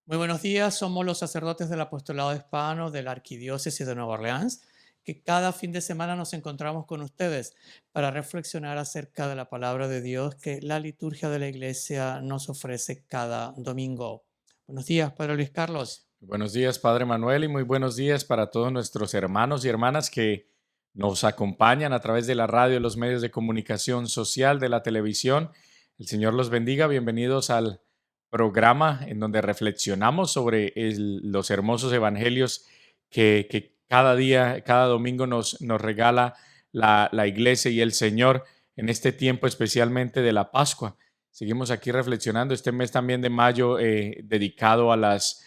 Muy buenos días, somos los sacerdotes del Apostolado Hispano de la Arquidiócesis de Nueva Orleans, que cada fin de semana nos encontramos con ustedes para reflexionar acerca de la palabra de Dios que la liturgia de la Iglesia nos ofrece cada domingo. Buenos días, Padre Luis Carlos. Buenos días, Padre Manuel, y muy buenos días para todos nuestros hermanos y hermanas que nos acompañan a través de la radio, los medios de comunicación social, de la televisión. El Señor los bendiga. Bienvenidos al programa en donde reflexionamos sobre los hermosos evangelios que cada día, cada domingo nos regala la Iglesia y el Señor en este tiempo especialmente de la Pascua. Seguimos aquí reflexionando este mes también de mayo dedicado a las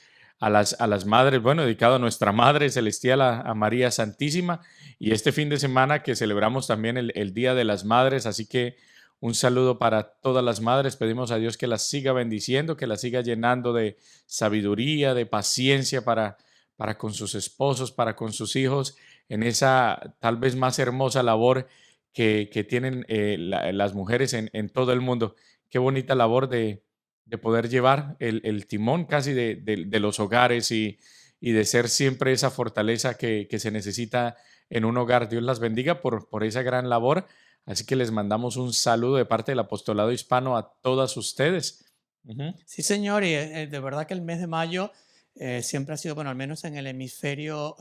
madres, bueno, dedicado a nuestra Madre Celestial, a María Santísima, y este fin de semana que celebramos también el Día de las Madres, así que un saludo para todas las madres, pedimos a Dios que las siga bendiciendo, que las siga llenando de sabiduría, de paciencia para con sus esposos, para con sus hijos, en esa tal vez más hermosa labor que tienen las mujeres en todo el mundo. Qué bonita labor de poder llevar el timón casi de los hogares y de ser siempre esa fortaleza que se necesita en un hogar. Dios las bendiga por esa gran labor. Así que les mandamos un saludo de parte del Apostolado Hispano a todas ustedes. Ujú. Sí, señor, y de verdad que el mes de mayo siempre ha sido, bueno, al menos en el hemisferio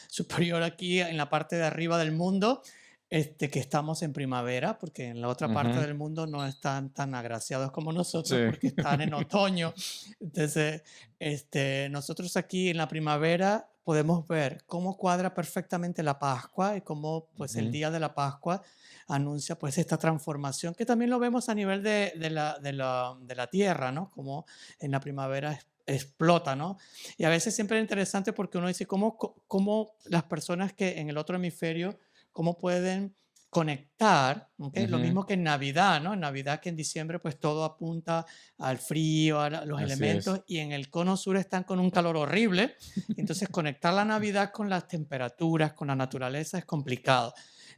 superior aquí, en la parte de arriba del mundo, que estamos en primavera, porque en la otra parte Ujú. del mundo no están tan agraciados como nosotros, Sí. porque están en otoño. Entonces, nosotros aquí en la primavera podemos ver cómo cuadra perfectamente la Pascua y cómo, pues, el Ujú. día de la Pascua anuncia pues esta transformación que también lo vemos a nivel de la tierra, ¿no? Como en la primavera explota, ¿no? Y a veces siempre es interesante porque uno dice cómo las personas que en el otro hemisferio, cómo pueden conectar, ¿ok? Lo Ujú. mismo que en Navidad, ¿no? En Navidad que en diciembre pues todo apunta al frío, a los Así es. elementos y en el cono sur están con un calor horrible. Entonces conectar la Navidad con las temperaturas, con la naturaleza es complicado.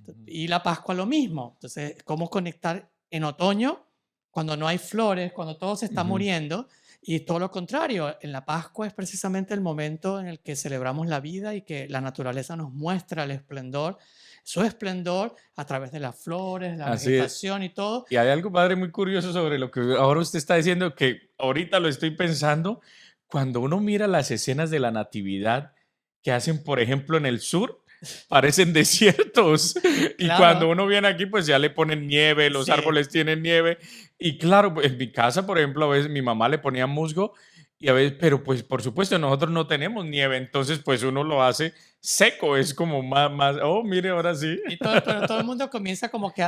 Ujú. Y la Pascua lo mismo. Entonces, ¿cómo conectar en otoño cuando no hay flores, cuando todo se está Ujú. muriendo? Y todo lo contrario, en la Pascua es precisamente el momento en el que celebramos la vida y que la naturaleza nos muestra el esplendor, su esplendor a través de las flores, la Así es. vegetación y todo. Y hay algo, padre, muy curioso sobre lo que ahora usted está diciendo, que ahorita lo estoy pensando, cuando uno mira las escenas de la natividad que hacen, por ejemplo, en el sur, parecen desiertos. Y cuando Claro, uno viene aquí, pues ya le ponen nieve, los sí. árboles tienen nieve. Y claro, pues, en mi casa, por ejemplo, a veces mi mamá le ponía musgo y a veces, pero pues por supuesto nosotros no tenemos nieve, entonces pues uno lo hace seco, es como más, oh, mire, ahora sí. Y todo, pero todo el mundo comienza como que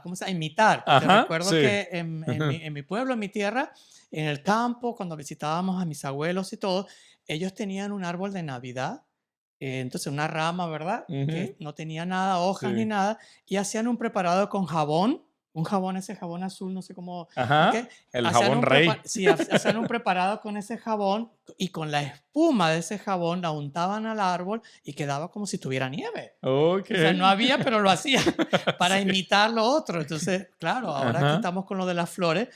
¿cómo se llama? A imitar, porque Ajá, recuerdo sí. que en mi pueblo, en mi tierra, en el campo, cuando visitábamos a mis abuelos y todo, ellos tenían un árbol de Navidad, entonces una rama, ¿verdad? Que Ujú. no tenía nada, hojas ni Sí. nada, y hacían un preparado con jabón, un jabón, ese jabón azul, no sé cómo, ¿ok? Ajá, el jabón rey. Sí, hacían un preparado con ese jabón y con la espuma de ese jabón la untaban al árbol y quedaba como si tuviera nieve. O sea, no Okey. había, pero lo hacía para Sí. imitar lo otro. Entonces, claro, ahora que Ajá. estamos con lo de las flores,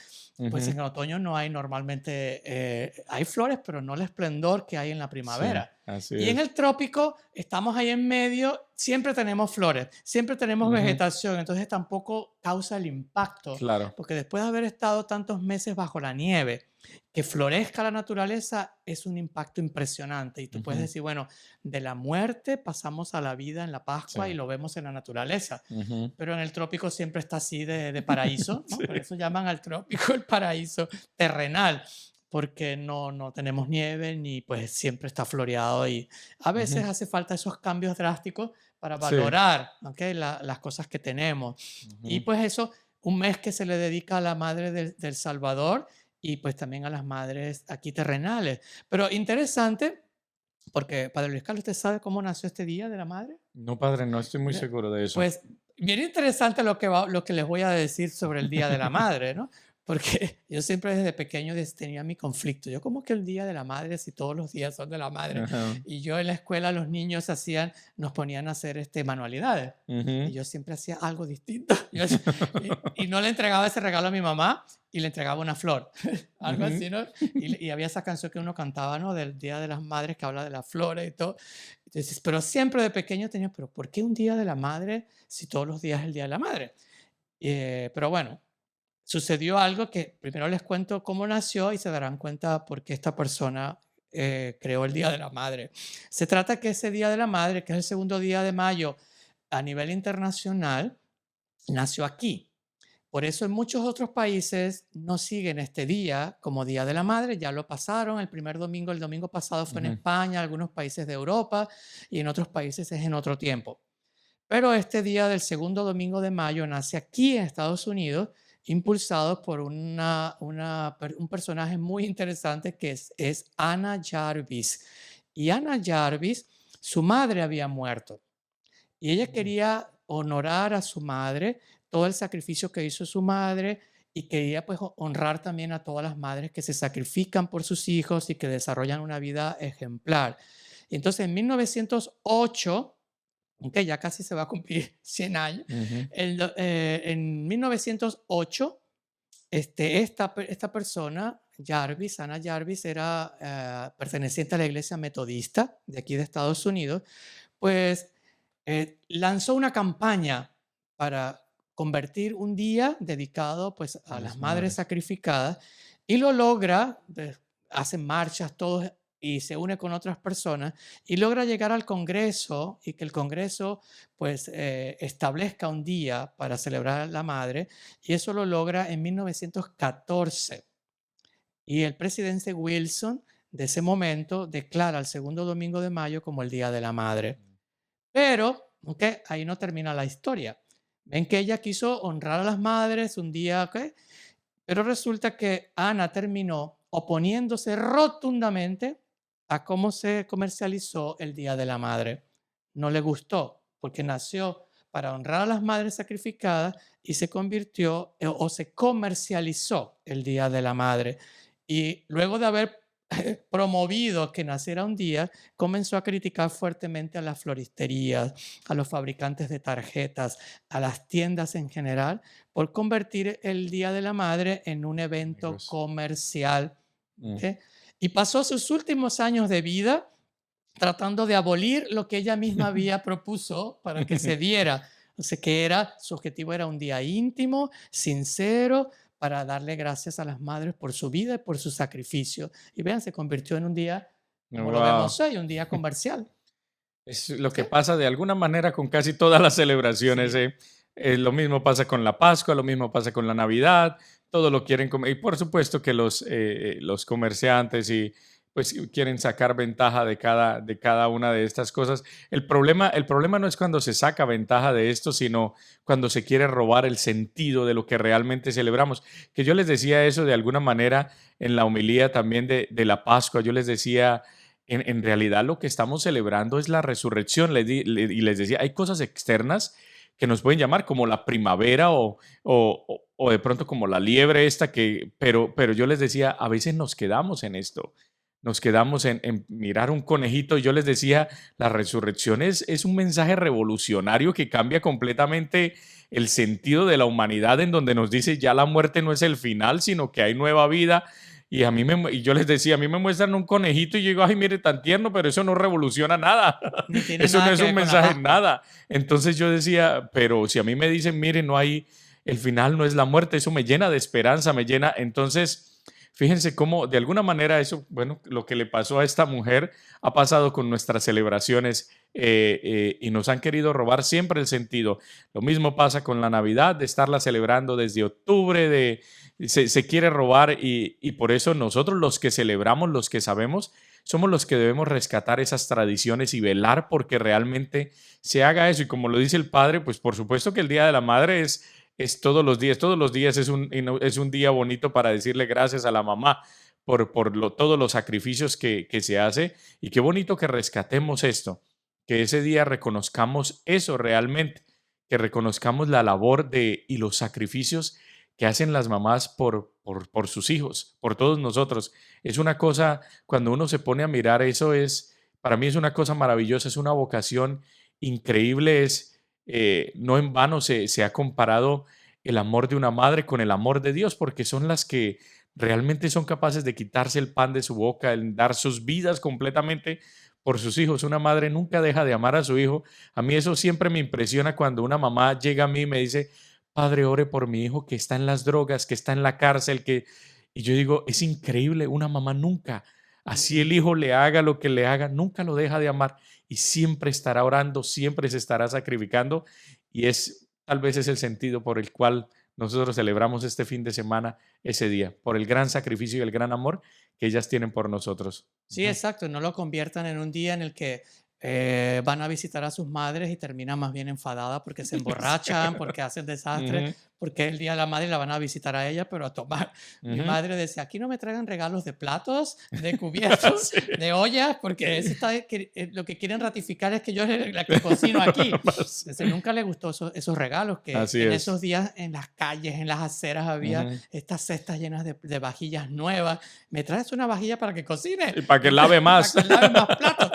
pues en Ujú. el otoño no hay normalmente, hay flores, pero no el esplendor que hay en la Sí, primavera. así Y en es. el trópico estamos ahí en medio, siempre tenemos flores, siempre tenemos Ujú. vegetación, entonces tampoco causa el impacto, Claro. porque después de haber estado tantos meses bajo la nieve, que florezca la naturaleza es un impacto impresionante. Y tú puedes Ujú. decir, bueno, de la muerte pasamos a la vida en la Sí. Pascua y lo vemos en la naturaleza. Ujú. Pero en el trópico siempre está así de paraíso, ¿no? Sí. Por eso llaman al trópico el paraíso terrenal, porque no tenemos nieve ni pues siempre está floreado y a veces Ujú. hace falta esos cambios drásticos para Sí. valorar, ¿ok? Las cosas que tenemos. Y Ujú. pues eso, un mes que se le dedica a la Madre del Salvador y pues también a las madres aquí terrenales. Pero interesante, porque Padre Luis Carlos, ¿usted sabe cómo nació este Día de la Madre? No, padre, no estoy muy Mira, seguro de eso. pues bien interesante lo que les voy a decir sobre el Día de la Madre, ¿no? porque yo siempre desde pequeño tenía mi conflicto. Yo como que el Día de la Madre, si todos los días son de la madre. Ajá. Y yo en la escuela los niños nos ponían a hacer manualidades. Y Ujú. yo siempre hacía algo distinto. Y no le entregaba ese regalo a mi mamá y le entregaba una flor, algo Ujú. así, ¿no? Y había esa canción que uno cantaba, ¿no? Del Día de las Madres que habla de las flores y todo. Entonces, pero siempre de pequeño tenía, pero ¿por qué un Día de la Madre si todos los días es el Día de la Madre? Pero bueno, sucedió algo que primero les cuento cómo nació y se darán cuenta por qué esta persona creó el Día de la Madre. Se trata que ese Día de la Madre, que es el segundo día de mayo a nivel internacional, nació aquí. Por eso en muchos otros países no siguen este día como Día de la Madre, ya lo pasaron, el primer domingo, el domingo pasado fue en Ujú. España, algunos países de Europa y en otros países es en otro tiempo. Pero este día del segundo domingo de mayo nace aquí en Estados Unidos, impulsado por un personaje muy interesante que es Anna Jarvis. Y Anna Jarvis, su madre había muerto y ella Mm. quería honorar a su madre, todo el sacrificio que hizo su madre y quería pues honrar también a todas las madres que se sacrifican por sus hijos y que desarrollan una vida ejemplar. Y entonces en 1908, aunque ya casi se va a cumplir 100 años. Ujú. En 1908, esta persona, Jarvis, Anna Jarvis, era perteneciente a la iglesia metodista de aquí de Estados Unidos, pues lanzó una campaña para convertir un día dedicado pues A a las las madres madres. sacrificadas y lo logra, hacen marchas todos y se une con otras personas y logra llegar al Congreso y que el Congreso pues establezca un día para celebrar a la madre y eso lo logra en 1914 y el presidente Wilson de ese momento declara el segundo domingo de mayo como el Día de la Madre. Pero, ¿ok? Ahí no termina la historia. Ven que ella quiso honrar a las madres un día, ¿ok? Pero resulta que Ana terminó oponiéndose rotundamente a cómo se comercializó el Día de la Madre. No le gustó porque nació para honrar a las madres sacrificadas y se convirtió o se comercializó el Día de la Madre. Y luego de haber promovido que naciera un día, comenzó a criticar fuertemente a las floristerías, a los fabricantes de tarjetas, a las tiendas en general, por convertir el Día de la Madre en un evento Amigos. comercial. Mm. ¿Ok? Y pasó sus últimos años de vida tratando de abolir lo que ella misma había propuso para que se diera. O sea, su objetivo era un día íntimo, sincero, para darle gracias a las madres por su vida y por su sacrificio. Y vean, se convirtió en un día, como lo Wow. vemos hoy, un día comercial. Es lo ¿Ok? que pasa de alguna manera con casi todas las celebraciones. Sí. Lo mismo pasa con la Pascua, lo mismo pasa con la Navidad, todo lo quieren comer. Y por supuesto que los comerciantes y pues quieren sacar ventaja de cada una de estas cosas. El problema no es cuando se saca ventaja de esto, sino cuando se quiere robar el sentido de lo que realmente celebramos. Que yo les decía eso de alguna manera en la homilía también de la Pascua. Yo les decía, en realidad lo que estamos celebrando es la resurrección. Y les decía, hay cosas externas que nos pueden llamar como la primavera o de pronto como la liebre esta, pero yo les decía, a veces nos quedamos en esto. Nos quedamos en mirar un conejito. Yo les decía, la resurrección es un mensaje revolucionario que cambia completamente el sentido de la humanidad, en donde nos dice ya la muerte no es el final, sino que hay nueva vida. Y yo les decía, a mí me muestran un conejito y yo digo, ay, mire, tan tierno, pero eso no revoluciona nada. Ni tiene Eso no nada es que un ver con la mensaje, Pascua. nada. Entonces yo decía, pero si a mí me dicen, mire, no hay, el final no es la muerte, eso me llena de esperanza, me llena. Entonces, fíjense cómo de alguna manera eso, bueno, lo que le pasó a esta mujer ha pasado con nuestras celebraciones y nos han querido robar siempre el sentido. Lo mismo pasa con la Navidad, de estarla celebrando desde octubre, se quiere robar y por eso nosotros los que celebramos, los que sabemos, somos los que debemos rescatar esas tradiciones y velar porque realmente se haga eso. Y como lo dice el padre, pues por supuesto que el Día de la Madre es todos los días es un día bonito para decirle gracias a la mamá por todos los sacrificios que se hace. Y qué bonito que rescatemos esto, que ese día reconozcamos eso realmente, que reconozcamos la labor y los sacrificios que hacen las mamás por sus hijos, por todos nosotros. Es una cosa, cuando uno se pone a mirar eso, para mí es una cosa maravillosa, es una vocación increíble, no en vano se ha comparado el amor de una madre con el amor de Dios, porque son las que realmente son capaces de quitarse el pan de su boca, el dar sus vidas completamente por sus hijos. Una madre nunca deja de amar a su hijo. A mí eso siempre me impresiona cuando una mamá llega a mí y me dice, Padre, ore por mi hijo que está en las drogas, que está en la cárcel, que... Y yo digo, es increíble, una mamá nunca, así el hijo le haga lo que le haga, nunca lo deja de amar y siempre estará orando, siempre se estará sacrificando y tal vez es el sentido por el cual nosotros celebramos este fin de semana ese día, por el gran sacrificio y el gran amor que ellas tienen por nosotros. Sí, Ujú. exacto, no lo conviertan en un día en el que van a visitar a sus madres y terminan más bien enfadadas porque se emborrachan, porque hacen desastres, Ujú, porque el día de la madre la van a visitar a ella, pero a tomar. Mi ujú. madre decía, aquí no me traigan regalos de platos, de cubiertos, Sí. de ollas, porque lo que quieren ratificar es que yo soy la que cocino aquí. Sí. Entonces, nunca le gustó esos regalos, que Así en es. esos días en las calles, en las aceras, había Ujú. estas cestas llenas de vajillas nuevas. ¿Me traes una vajilla para que cocine? Y para que lave Para más. que lave más platos.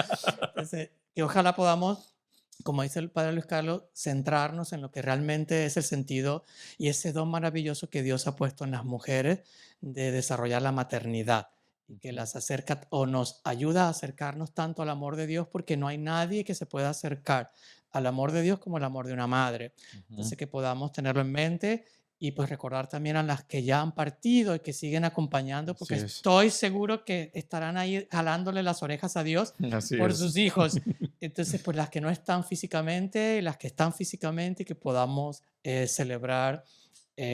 Entonces, que ojalá podamos, como dice el padre Luis Carlos, centrarnos en lo que realmente es el sentido y ese don maravilloso que Dios ha puesto en las mujeres de desarrollar la maternidad y que Ujú, las acerca o nos ayuda a acercarnos tanto al amor de Dios, porque no hay nadie que se pueda acercar al amor de Dios como el amor de una madre. ujú. Entonces, que podamos tenerlo en mente y pues recordar también a las que ya han partido y que siguen acompañando, Así porque es. estoy seguro que estarán ahí jalándole las orejas a Dios Así por es. sus hijos. Entonces, pues las que no están físicamente y las que están físicamente, que podamos celebrar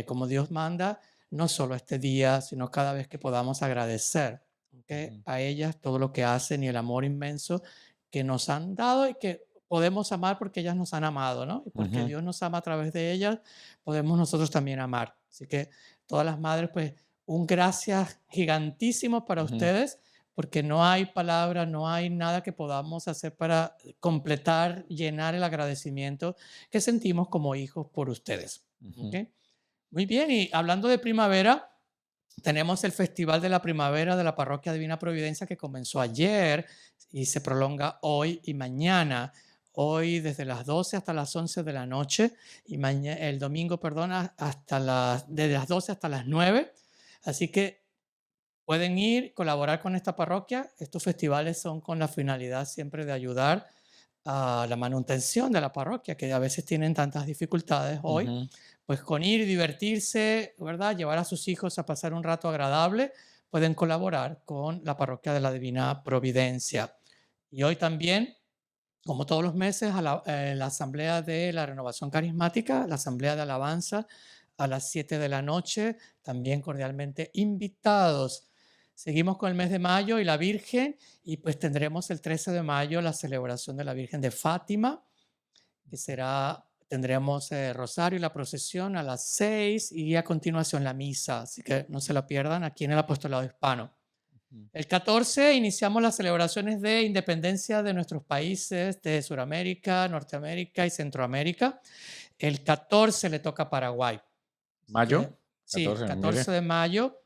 como Dios manda, no solo este día, sino cada vez que podamos agradecer, ¿ok?, Ujú, a ellas todo lo que hacen y el amor inmenso que nos han dado y que podemos amar porque ellas nos han amado, ¿no? Y porque ujú, Dios nos ama a través de ellas, podemos nosotros también amar. Así que todas las madres, pues un gracias gigantísimo para ujú, ustedes, porque no hay palabra, no hay nada que podamos hacer para completar, llenar el agradecimiento que sentimos como hijos por ustedes. ¿Ok? ujú. Muy bien, y hablando de primavera, tenemos el Festival de la Primavera de la Parroquia Divina Providencia que comenzó ayer y se prolonga hoy y mañana. Hoy desde las 12 hasta las 11 de la noche y el domingo, perdona, desde las 12 hasta las 9. Así que pueden ir, colaborar con esta parroquia. Estos festivales son con la finalidad siempre de ayudar a la manutención de la parroquia, que a veces tienen tantas dificultades hoy. Ujú. Pues con ir, divertirse, ¿verdad? Llevar a sus hijos a pasar un rato agradable, pueden colaborar con la parroquia de la Divina Providencia. Y hoy también, como todos los meses, la asamblea de la renovación carismática, la asamblea de alabanza a las 7 de la noche, también cordialmente invitados. Seguimos con el mes de mayo y la Virgen, y pues tendremos el 13 de mayo la celebración de la Virgen de Fátima, que tendremos rosario y la procesión a las 6 y a continuación la misa, así que no se la pierdan aquí en el Apostolado Hispano. Ujú. El 14 iniciamos las celebraciones de independencia de nuestros países de Sudamérica, Norteamérica y Centroamérica. El 14 le toca a Paraguay. Así Mayo que sí, 14, mire. 14 de mayo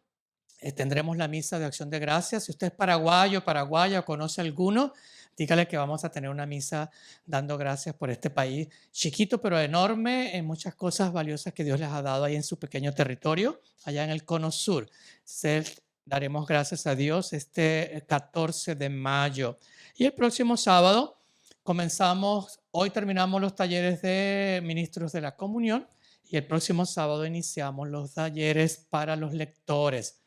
tendremos la misa de acción de gracias. Si usted es paraguayo, paraguaya o conoce alguno, dígale que vamos a tener una misa dando gracias por este país chiquito pero enorme en muchas cosas valiosas que Dios les ha dado ahí en su pequeño territorio, allá en el Cono Sur. Daremos gracias a Dios este 14 de mayo. Y el próximo sábado hoy terminamos los talleres de ministros de la comunión y el próximo sábado iniciamos los talleres para los lectores.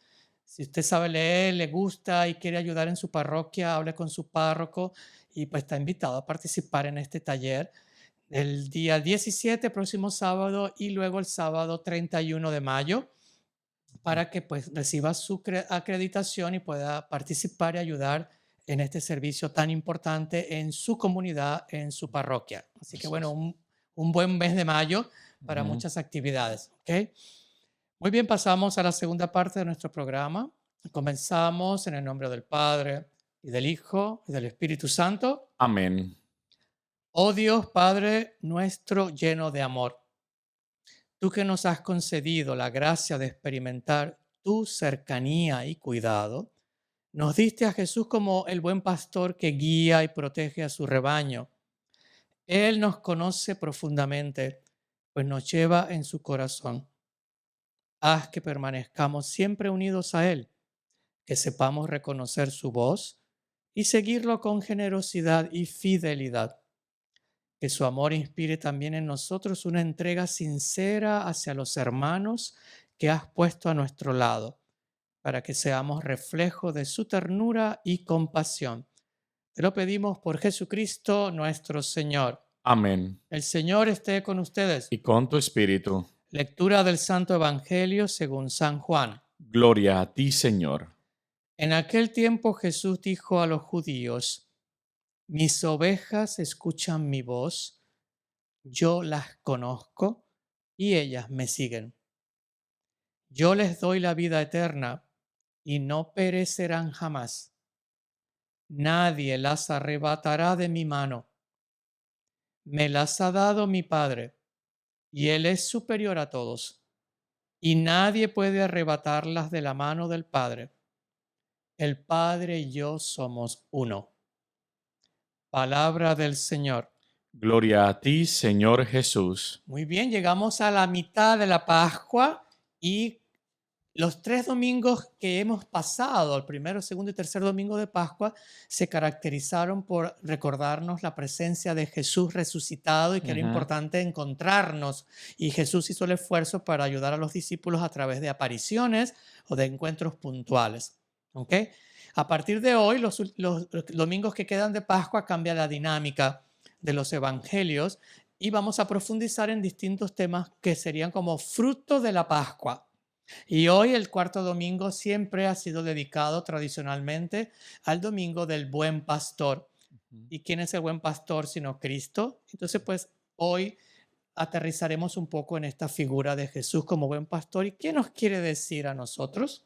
Si usted sabe leer, le gusta y quiere ayudar en su parroquia, hable con su párroco y pues está invitado a participar en este taller el día 17, próximo sábado, y luego el sábado 31 de mayo, para que pues reciba su acreditación y pueda participar y ayudar en este servicio tan importante en su comunidad, en su parroquia. Así que Así bueno, es. un buen mes de mayo para Ujú. muchas actividades. ¿Ok? Muy bien, pasamos a la segunda parte de nuestro programa. Comenzamos en el nombre del Padre y del Hijo y del Espíritu Santo. Amén. Oh Dios, Padre nuestro lleno de amor, tú que nos has concedido la gracia de experimentar tu cercanía y cuidado, nos diste a Jesús como el buen pastor que guía y protege a su rebaño. Él nos conoce profundamente, pues nos lleva en su corazón. Haz que permanezcamos siempre unidos a Él, que sepamos reconocer su voz y seguirlo con generosidad y fidelidad. Que su amor inspire también en nosotros una entrega sincera hacia los hermanos que has puesto a nuestro lado, para que seamos reflejo de su ternura y compasión. Te lo pedimos por Jesucristo nuestro Señor. Amén. El Señor esté con ustedes. Y con tu espíritu. Lectura del Santo Evangelio según San Juan. Gloria a ti, Señor. En aquel tiempo Jesús dijo a los judíos: mis ovejas escuchan mi voz, yo las conozco y ellas me siguen. Yo les doy la vida eterna y no perecerán jamás. Nadie las arrebatará de mi mano. Me las ha dado mi Padre, y Él es superior a todos, y nadie puede arrebatarlas de la mano del Padre. El Padre y yo somos uno. Palabra del Señor. Gloria a ti, Señor Jesús. Muy bien, llegamos a la mitad de la Pascua y los 3 domingos que hemos pasado, el primero, segundo y tercer domingo de Pascua, se caracterizaron por recordarnos la presencia de Jesús resucitado y que era Ujú. importante encontrarnos. Y Jesús hizo el esfuerzo para ayudar a los discípulos a través de apariciones o de encuentros puntuales. ¿Ok? A partir de hoy, los domingos que quedan de Pascua cambia la dinámica de los evangelios y vamos a profundizar en distintos temas que serían como fruto de la Pascua. Y hoy el cuarto domingo siempre ha sido dedicado tradicionalmente al domingo del buen pastor. ¿Y quién es el buen pastor sino Cristo? Entonces, pues hoy aterrizaremos un poco en esta figura de Jesús como buen pastor. ¿Y qué nos quiere decir a nosotros?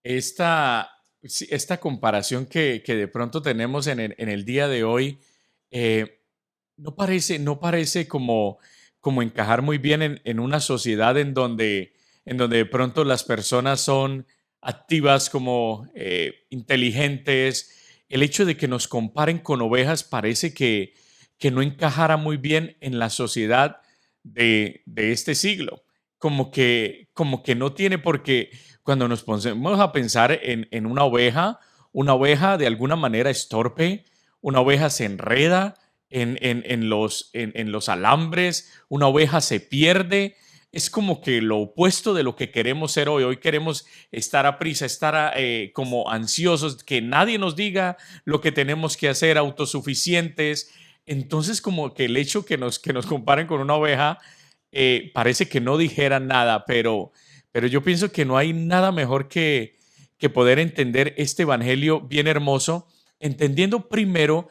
Esta, sí, esta comparación que de pronto tenemos en el día de hoy eh, no parece como encajar muy bien en una sociedad en donde de pronto las personas son activas, como inteligentes. El hecho de que nos comparen con ovejas parece que no encajara muy bien en la sociedad de este siglo. Como que no tiene, porque cuando nos ponemos a pensar en una oveja de alguna manera es torpe, una oveja se enreda en los alambres, una oveja se pierde. Es como que lo opuesto de lo que queremos ser hoy. Hoy queremos estar a prisa, estar como ansiosos, que nadie nos diga lo que tenemos que hacer, autosuficientes. Entonces, como que el hecho que nos comparen con una oveja parece que no dijeran nada, pero yo pienso que no hay nada mejor que poder entender este evangelio bien hermoso, entendiendo primero,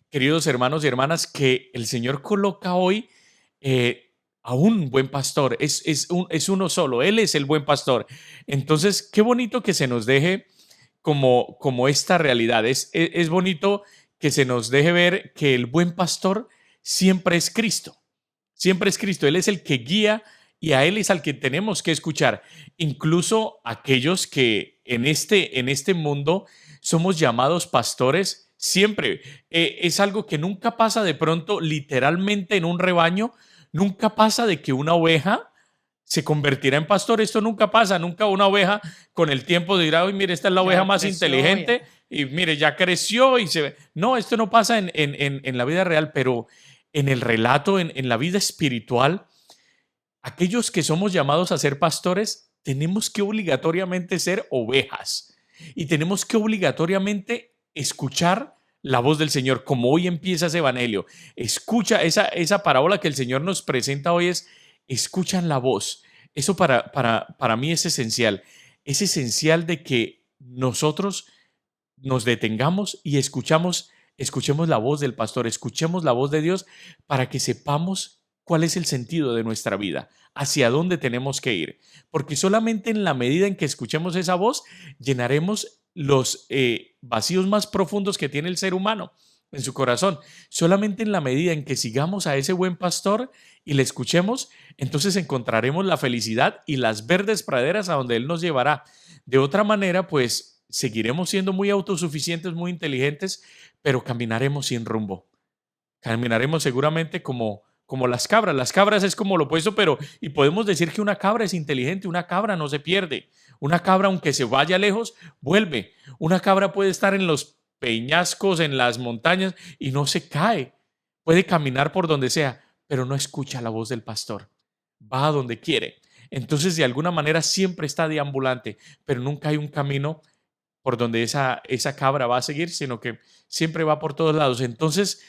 queridos hermanos y hermanas, que el Señor coloca hoy a un buen pastor, es uno solo, Él es el buen pastor. Entonces, qué bonito que se nos deje como esta realidad, es bonito que se nos deje ver que el buen pastor siempre es Cristo. Siempre es Cristo, Él es el que guía y a Él es al que tenemos que escuchar. Incluso aquellos que en este mundo somos llamados pastores, siempre es algo que nunca pasa de pronto literalmente en un rebaño, nunca pasa de que una oveja se convertirá en pastor. Esto nunca pasa, nunca una oveja con el tiempo dirá: "Uy, mire, esta es la oveja Ya más creció, inteligente ya. y mire, ya creció y se ve". No, esto no pasa en la vida real, pero en el relato, en la vida espiritual, aquellos que somos llamados a ser pastores, tenemos que obligatoriamente ser ovejas y tenemos que obligatoriamente escuchar la voz del Señor, como hoy empieza ese evangelio. Escucha esa parábola que el Señor nos presenta hoy, escuchan la voz. Eso para mí es esencial. Es esencial de que nosotros nos detengamos y escuchemos la voz del pastor, escuchemos la voz de Dios para que sepamos cuál es el sentido de nuestra vida, hacia dónde tenemos que ir. Porque solamente en la medida en que escuchemos esa voz, llenaremos los vacíos más profundos que tiene el ser humano. en su corazón. Solamente en la medida en que sigamos a ese buen pastor y le escuchemos, entonces encontraremos la felicidad y las verdes praderas a donde Él nos llevará. De otra manera, pues seguiremos siendo muy autosuficientes, muy inteligentes, pero caminaremos sin rumbo. Caminaremos seguramente como las cabras. Las cabras es como lo opuesto, pero y podemos decir que una cabra es inteligente, una cabra no se pierde. Una cabra, aunque se vaya lejos, vuelve. Una cabra puede estar en los peñascos, en las montañas y no se cae. Puede caminar por donde sea, pero no escucha la voz del pastor. Va a donde quiere. Entonces, de alguna manera, siempre está deambulante, pero nunca hay un camino por donde esa cabra va a seguir, sino que siempre va por todos lados. Entonces,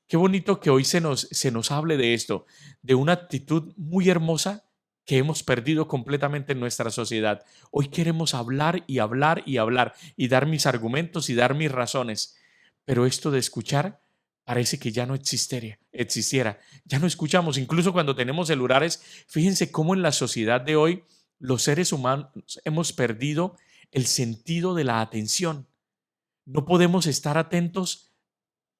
qué bonito que hoy se nos hable de esto, de una actitud muy hermosa que hemos perdido completamente en nuestra sociedad. Hoy queremos hablar y hablar y hablar y dar mis argumentos y dar mis razones, pero esto de escuchar parece que ya no existiera. Ya no escuchamos, incluso cuando tenemos celulares. Fíjense cómo en la sociedad de hoy los seres humanos hemos perdido el sentido de la atención. No podemos estar atentos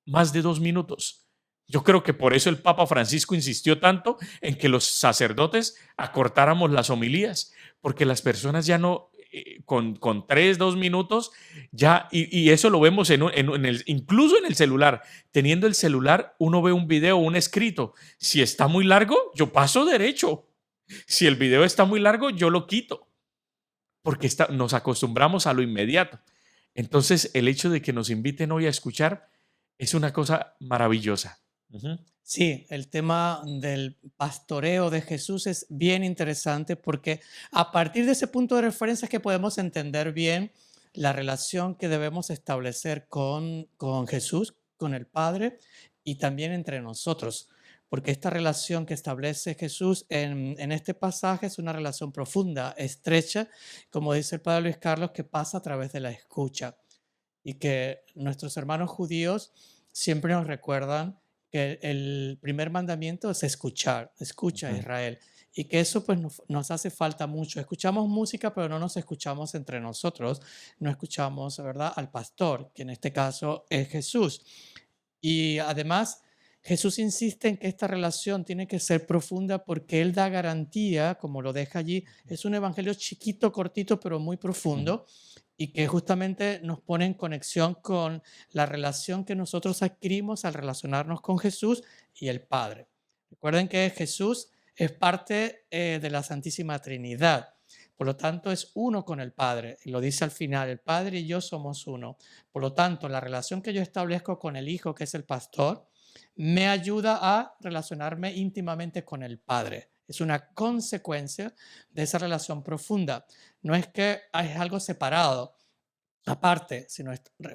más de 2 minutos. Yo creo que por eso el Papa Francisco insistió tanto en que los sacerdotes acortáramos las homilías, porque las personas ya no, con 3, 2 minutos, ya, y eso lo vemos incluso en el celular. Teniendo el celular, uno ve un video, un escrito. Si está muy largo, yo paso derecho. Si el video está muy largo, yo lo quito, porque nos acostumbramos a lo inmediato. Entonces, el hecho de que nos inviten hoy a escuchar es una cosa maravillosa. Ujú. Sí, el tema del pastoreo de Jesús es bien interesante porque a partir de ese punto de referencia es que podemos entender bien la relación que debemos establecer con Jesús, con el Padre y también entre nosotros. Porque esta relación que establece Jesús en este pasaje es una relación profunda, estrecha, como dice el Padre Luis Carlos, que pasa a través de la escucha. Y que nuestros hermanos judíos siempre nos recuerdan que el primer mandamiento es escuchar, escucha a Ujú. Israel, y que eso pues nos hace falta mucho. Escuchamos música, pero no nos escuchamos entre nosotros, no escuchamos, ¿verdad?, al pastor, que en este caso es Jesús. Y además, Jesús insiste en que esta relación tiene que ser profunda porque Él da garantía, como lo deja allí. Es un evangelio chiquito, cortito, pero muy Ujú. profundo y que justamente nos pone en conexión con la relación que nosotros adquirimos al relacionarnos con Jesús y el Padre. Recuerden que Jesús es parte de la Santísima Trinidad. Por lo tanto, es uno con el Padre. Lo dice al final, el Padre y yo somos uno. Por lo tanto, la relación que yo establezco con el Hijo, que es el pastor, me ayuda a relacionarme íntimamente con el Padre. Es una consecuencia de esa relación profunda. No es que es algo separado, aparte, sino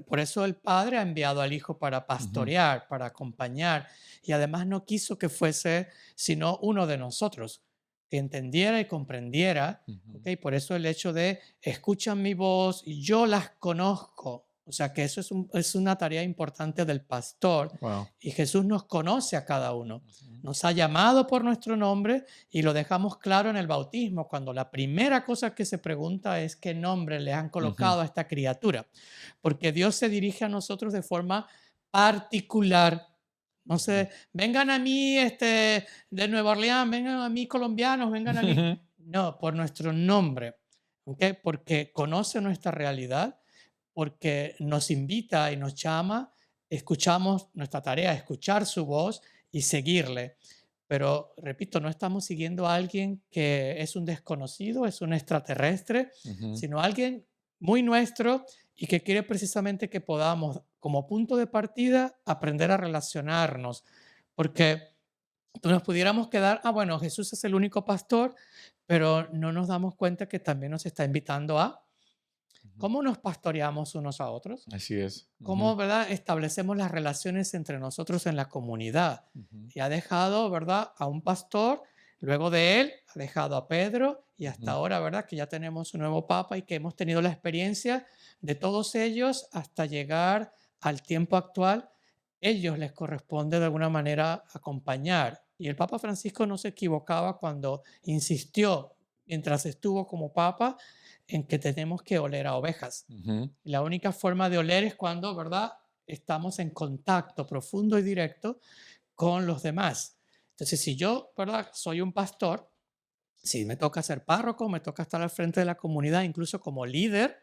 por eso el Padre ha enviado al Hijo para Ujú. pastorear, para acompañar, y además no quiso que fuese sino uno de nosotros, que entendiera y comprendiera, ¿ok? Ujú. Por eso el hecho de escuchan mi voz y yo las conozco. O sea que eso es una tarea importante del pastor Wow. y Jesús nos conoce a cada uno. Ujú. Nos ha llamado por nuestro nombre y lo dejamos claro en el bautismo, cuando la primera cosa que se pregunta es qué nombre le han Ujú. colocado a esta criatura, porque Dios se dirige a nosotros de forma particular. No Ujú. sé, vengan a mí de Nueva Orleans, vengan a mí colombianos, vengan a mí. No, por nuestro nombre, ¿ok? Porque conoce nuestra realidad, porque nos invita y nos llama, escuchamos nuestra tarea, escuchar su voz y seguirle. Pero, repito, no estamos siguiendo a alguien que es un desconocido, es un extraterrestre, Ujú. sino alguien muy nuestro y que quiere precisamente que podamos, como punto de partida, aprender a relacionarnos. Porque nos pudiéramos quedar, bueno, Jesús es el único pastor, pero no nos damos cuenta que también nos está invitando a Ujú. cómo nos pastoreamos unos a otros, Así es. Ujú. cómo, ¿verdad?, establecemos las relaciones entre nosotros en la comunidad. Ujú. Y ha dejado, ¿verdad?, a un pastor, luego de él ha dejado a Pedro y hasta Ujú. ahora, ¿verdad?, que ya tenemos un nuevo papa y que hemos tenido la experiencia de todos ellos hasta llegar al tiempo actual. Ellos les corresponde de alguna manera acompañar. Y el Papa Francisco no se equivocaba cuando insistió, mientras estuvo como papa, en que tenemos que oler a ovejas. Ujú. La única forma de oler es cuando, ¿verdad? estamos en contacto profundo y directo con los demás. Entonces, si yo, ¿verdad? Soy un pastor, si me toca ser párroco, me toca estar al frente de la comunidad, incluso como líder,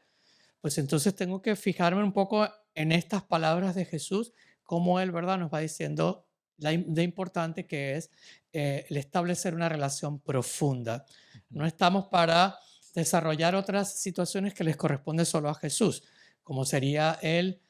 pues entonces tengo que fijarme un poco en estas palabras de Jesús, cómo Él, ¿verdad?, nos va diciendo de importante que es el establecer una relación profunda. Ujú. No estamos para desarrollar otras situaciones que les corresponde solo a Jesús, como sería el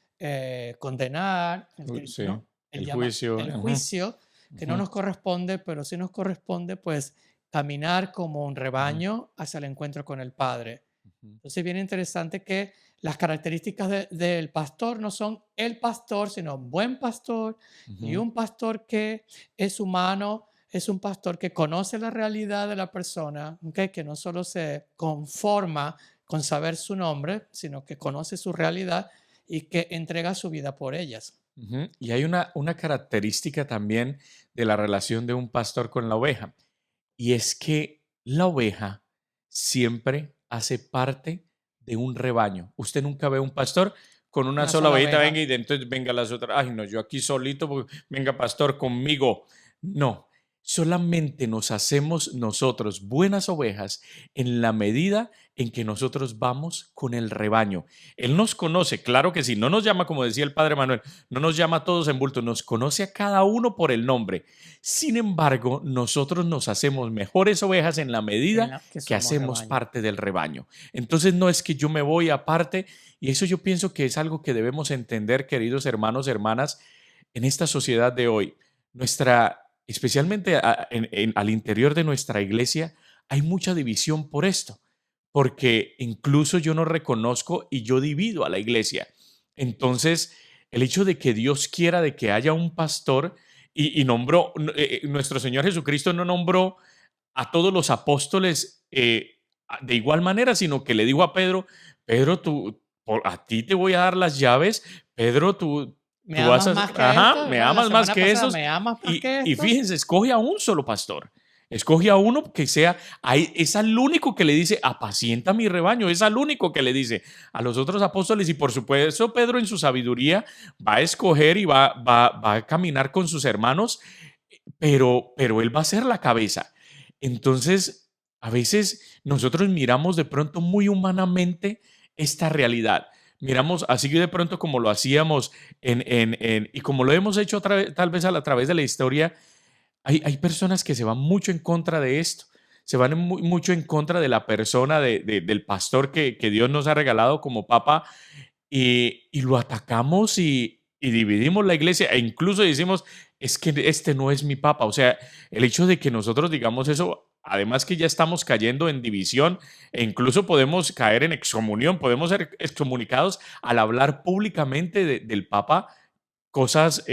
condenar, Sí, ¿no? el juicio. El Ujú, juicio, que no ujú, nos corresponde, pero sí nos corresponde pues caminar como un ujú, rebaño hacia el encuentro con el Padre. ujú, Entonces, bien interesante que las características del pastor no son el pastor, sino un buen pastor y ujú, un pastor que es humano, es un pastor que conoce la realidad de la persona, ¿ok? Que no solo se conforma con saber su nombre, sino que conoce su realidad y que entrega su vida por ellas. ujú. Y hay una característica también de la relación de un pastor con la oveja, y es que la oveja siempre hace parte de un rebaño. Usted nunca ve un pastor con una Una sola sola ovejita, oveja. venga, y de entonces venga las otras, ay no, yo aquí solito, venga pastor conmigo. No, solamente nos hacemos nosotros buenas ovejas en la medida en que nosotros vamos con el rebaño. Él nos conoce, claro que sí, no nos llama como decía el padre Manuel, no nos llama a todos en bulto, nos conoce a cada uno por el nombre. Sin embargo, nosotros nos hacemos mejores ovejas en la medida Que que somos hacemos rebaño. parte del rebaño. Entonces no es que yo me voy aparte, y eso yo pienso que es algo que debemos entender, queridos hermanos, hermanas, en esta sociedad de hoy. Especialmente al interior de nuestra iglesia, hay mucha división por esto, porque incluso yo no reconozco y yo divido a la iglesia. Entonces, el hecho de que Dios quiera de que haya un pastor y nombró, nuestro Señor Jesucristo no nombró a todos los apóstoles de igual manera, sino que le dijo a Pedro, Pedro, a ti te voy a dar las llaves, Pedro, ¿Me tú vas amas a, más que ajá, esto? me ¿Verdad? La amas más semana que pasada, esos. ¿me amas más que Y esto? fíjense, escoge a un solo pastor. Escoge a uno que sea, es al único que le dice, apacienta mi rebaño, es al único que le dice a los otros apóstoles y por supuesto Pedro en su sabiduría va a escoger y va a caminar con sus hermanos, pero él va a ser la cabeza. Entonces, a veces nosotros miramos de pronto muy humanamente esta realidad. Miramos así de pronto como lo hacíamos y como lo hemos hecho tal vez a través de la historia, hay personas que se van mucho en contra de esto, se van mucho en contra de la persona del pastor que Dios nos ha regalado como papa y lo atacamos y dividimos la iglesia e incluso decimos, es que este no es mi papa. O sea, el hecho de que nosotros digamos eso, además que ya estamos cayendo en división e incluso podemos caer en excomunión, podemos ser excomunicados al hablar públicamente del papa cosas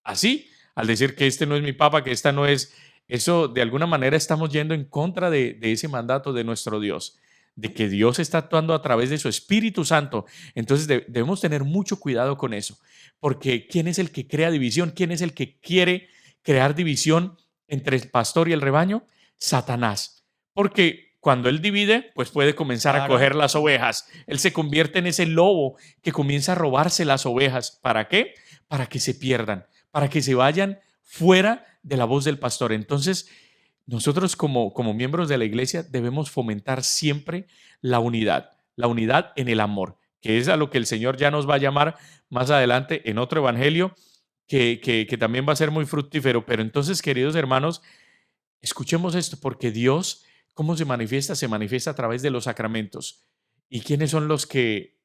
así, al decir que este no es mi papa, que esta no es, eso de alguna manera estamos yendo en contra de ese mandato de nuestro Dios, de que Dios está actuando a través de su Espíritu Santo. Entonces debemos tener mucho cuidado con eso, porque ¿quién es el que crea división? ¿Quién es el que quiere crear división entre el pastor y el rebaño? Satanás. Porque cuando él divide, pues puede comenzar a Claro. coger las ovejas. Él se convierte en ese lobo que comienza a robarse las ovejas. ¿Para qué? Para que se pierdan, para que se vayan fuera de la voz del pastor. Entonces, nosotros como miembros de la iglesia debemos fomentar siempre la unidad en el amor, que es a lo que el Señor ya nos va a llamar más adelante en otro evangelio que también va a ser muy fructífero. Pero entonces, queridos hermanos, escuchemos esto, porque Dios, ¿cómo se manifiesta? Se manifiesta a través de los sacramentos. ¿Y quiénes son los que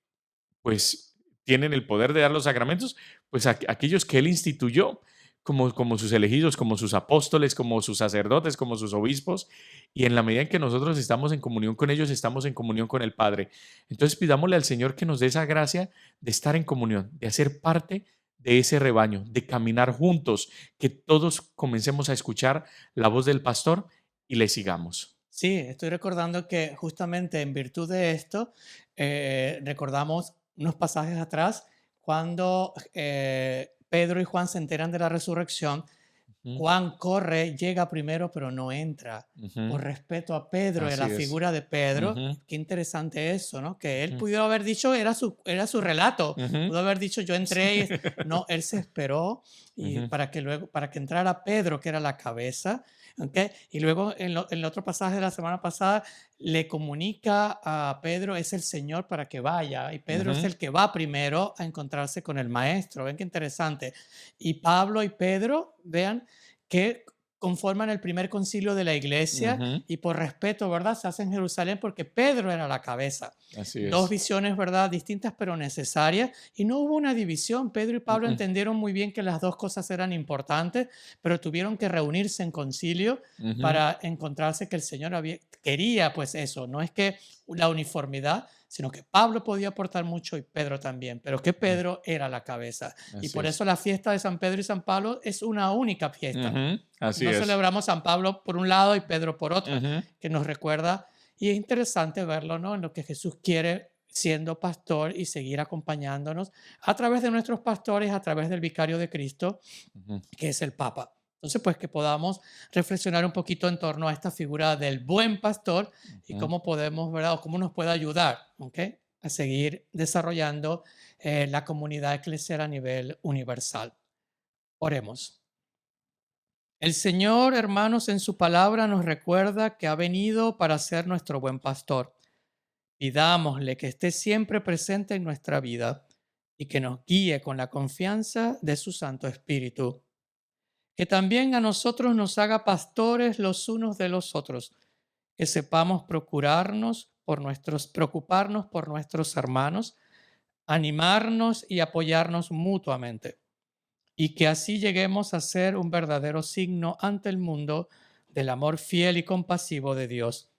pues tienen el poder de dar los sacramentos? Pues aquellos que él instituyó como sus elegidos, como sus apóstoles, como sus sacerdotes, como sus obispos, y en la medida en que nosotros estamos en comunión con ellos, estamos en comunión con el Padre. Entonces pidámosle al Señor que nos dé esa gracia de estar en comunión, de hacer parte de ese rebaño, de caminar juntos, que todos comencemos a escuchar la voz del pastor y le sigamos. Sí, estoy recordando que justamente en virtud de esto, recordamos unos pasajes atrás cuando Pedro y Juan se enteran de la resurrección. Ujú, Juan corre, llega primero, pero no entra. ujú. Por respeto a Pedro y a Así la es. figura de Pedro, Ujú, qué interesante eso, ¿no? Que él ujú, pudo haber dicho, era su relato, ujú. pudo haber dicho, yo entré, no, él se esperó y Ujú, para que entrara Pedro, que era la cabeza, ¿ok? Y luego en el otro pasaje de la semana pasada le comunica a Pedro, es el Señor para que vaya, y Pedro es ujú, el que va primero a encontrarse con el maestro. Ven qué interesante. Y Pablo y Pedro, vean, que conforman el primer concilio de la iglesia ujú. y por respeto, ¿verdad? Se hace en Jerusalén porque Pedro era la cabeza. Así Dos es. visiones, ¿verdad? Distintas pero necesarias y no hubo una división. Pedro y Pablo Mm, entendieron muy bien que las dos cosas eran importantes, pero tuvieron que reunirse en concilio ujú, para encontrarse que el Señor quería pues eso, no es que la uniformidad, sino que Pablo podía aportar mucho y Pedro también, pero que ujú. Pedro era la cabeza. Y Así por es. eso la fiesta de San Pedro y San Pablo es una única fiesta. Ujú, así No es. celebramos San Pablo por un lado y Pedro por otro, Ujú, que nos recuerda, y es interesante verlo, ¿no? En lo que Jesús quiere siendo pastor y seguir acompañándonos a través de nuestros pastores, a través del vicario de Cristo, ujú, que es el Papa. Entonces, pues que podamos reflexionar un poquito en torno a esta figura del buen pastor y ujú. cómo podemos, ¿verdad? O cómo nos puede ayudar, ¿ok? A seguir desarrollando la comunidad eclesial a nivel universal. Oremos. El Señor, hermanos, en su palabra nos recuerda que ha venido para ser nuestro buen pastor. Pidámosle que esté siempre presente en nuestra vida y que nos guíe con la confianza de su Santo Espíritu. Que también a nosotros nos haga pastores los unos de los otros, que sepamos preocuparnos por nuestros hermanos, animarnos y apoyarnos mutuamente, y que así lleguemos a ser un verdadero signo ante el mundo del amor fiel y compasivo de Dios.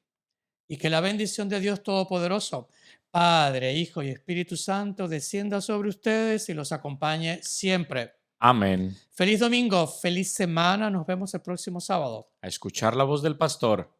Y que la bendición de Dios Todopoderoso, Padre, Hijo y Espíritu Santo, descienda sobre ustedes y los acompañe siempre. Amén. Feliz domingo, feliz semana, nos vemos el próximo sábado. A escuchar la voz del pastor.